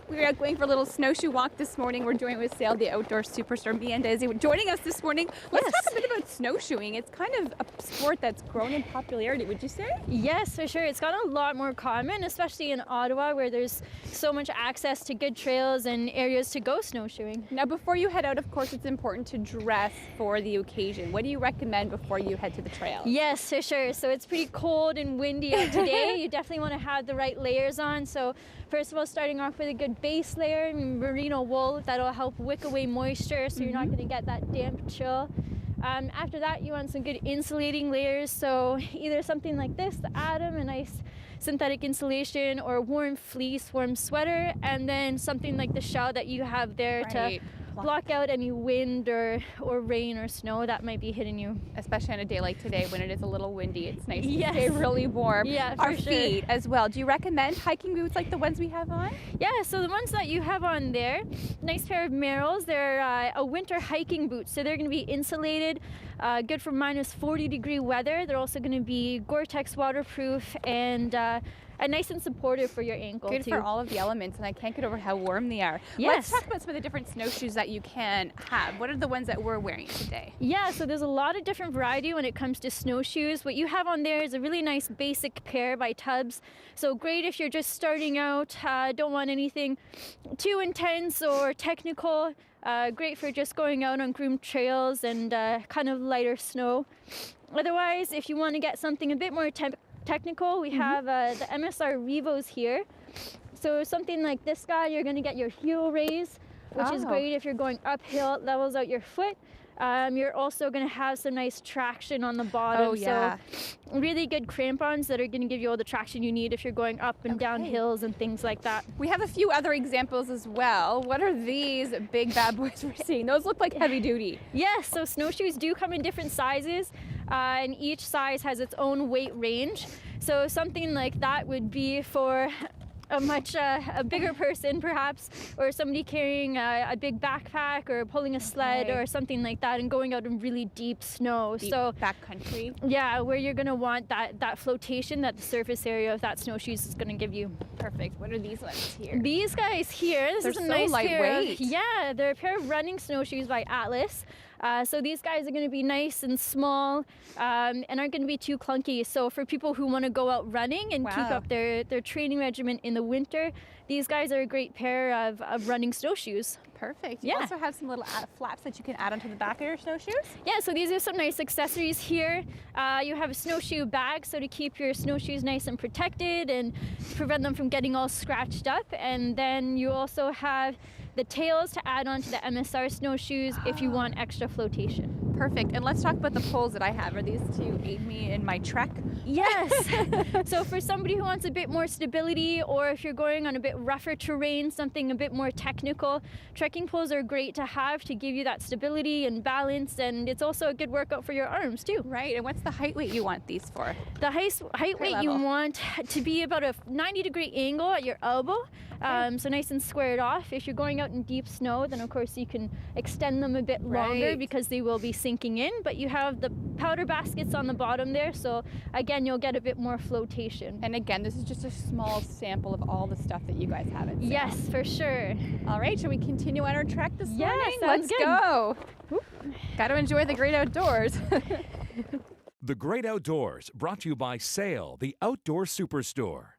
We're out going for a little snowshoe walk this morning. We're joined with Sail, the outdoor superstar. Me and Daisy joining us this morning. Let's talk a bit about snowshoeing. It's kind of a sport that's grown in popularity, would you say? Yes, for sure. It's gotten a lot more common, especially in Ottawa, where there's so much access to good trails and areas to go snowshoeing. Now, before you head out, of course, it's important to dress for the occasion. What do you recommend before you head to the trail? Yes, for sure. So it's pretty cold and windy out today. You definitely want to have the right layers on. So first of all, starting off with a good base layer, merino wool, that'll help wick away moisture so you're not going to get that damp chill. After that, you want some good insulating layers, so either something like this, the Atom, a nice synthetic insulation, or a warm fleece, warm sweater, and then something like the shell that you have there to block out any wind or rain or snow that might be hitting you. Especially on a day like today when it is a little windy, it's nice to stay really warm. Yeah, Our for sure. feet as well. Do you recommend hiking boots like the ones we have on? Yeah, so the ones that you have on there, nice pair of Merrells. They're a winter hiking boot, so they're going to be insulated, good for minus 40-degree weather. They're also going to be Gore-Tex waterproof and nice and supportive for your ankle. Good too. for all of the elements, and I can't get over how warm they are. Yes. Let's talk about some of the different snowshoes that you can have. What are the ones that we're wearing today? Yeah, so there's a lot of different variety when it comes to snowshoes. What you have on there is a really nice basic pair by Tubbs. So great if you're just starting out, don't want anything too intense or technical. Great for just going out on groomed trails and kind of lighter snow. Otherwise, if you want to get something a bit more technical, we have the MSR Revos here. So something like this guy, you're going to get your heel raise, which is great if you're going uphill. It levels out your foot. You're also going to have some nice traction on the bottom. So really good crampons that are going to give you all the traction you need if you're going up and down hills and things like that. We have a few other examples as well. What are these big bad boys we're seeing? Those look like heavy duty. Yes, so snowshoes do come in different sizes, and each size has its own weight range. So something like that would be for a bigger person perhaps, or somebody carrying a big backpack or pulling a sled or something like that and going out in really deep snow. So backcountry. Yeah, where you're going to want that flotation that the surface area of that snowshoes is going to give you. Perfect. What are these ones here? These guys here, this is a nice lightweight. Yeah, they're a pair of running snowshoes by Atlas. So these guys are going to be nice and small and aren't going to be too clunky. So for people who want to go out running and keep up their training regimen in the winter, these guys are a great pair of running snowshoes. Perfect. You also have some little flaps that you can add onto the back of your snowshoes? Yeah, so these are some nice accessories here. You have a snowshoe bag, so to keep your snowshoes nice and protected and prevent them from getting all scratched up. And then you also have the tails to add on to the MSR snowshoes if you want extra flotation. Perfect. And let's talk about the poles that I have. Are these to aid me in my trek? Yes. So for somebody who wants a bit more stability, or if you're going on a bit rougher terrain, something a bit more technical, trekking poles are great to have to give you that stability and balance, and it's also a good workout for your arms too. Right. And what's the height weight you want these for? The height weight you want to be about a 90-degree angle at your elbow, so nice and squared off. If you're going out in deep snow, then of course you can extend them a bit longer because they will be sinking in, but you have the powder baskets on the bottom there, so again you'll get a bit more flotation. And again, this is just a small sample of all the stuff that you guys have at Sail. Yes, for sure. All right, shall we continue on our trek this morning? Let's go. Got to enjoy the great outdoors. The Great Outdoors, brought to you by Sail, the outdoor superstore.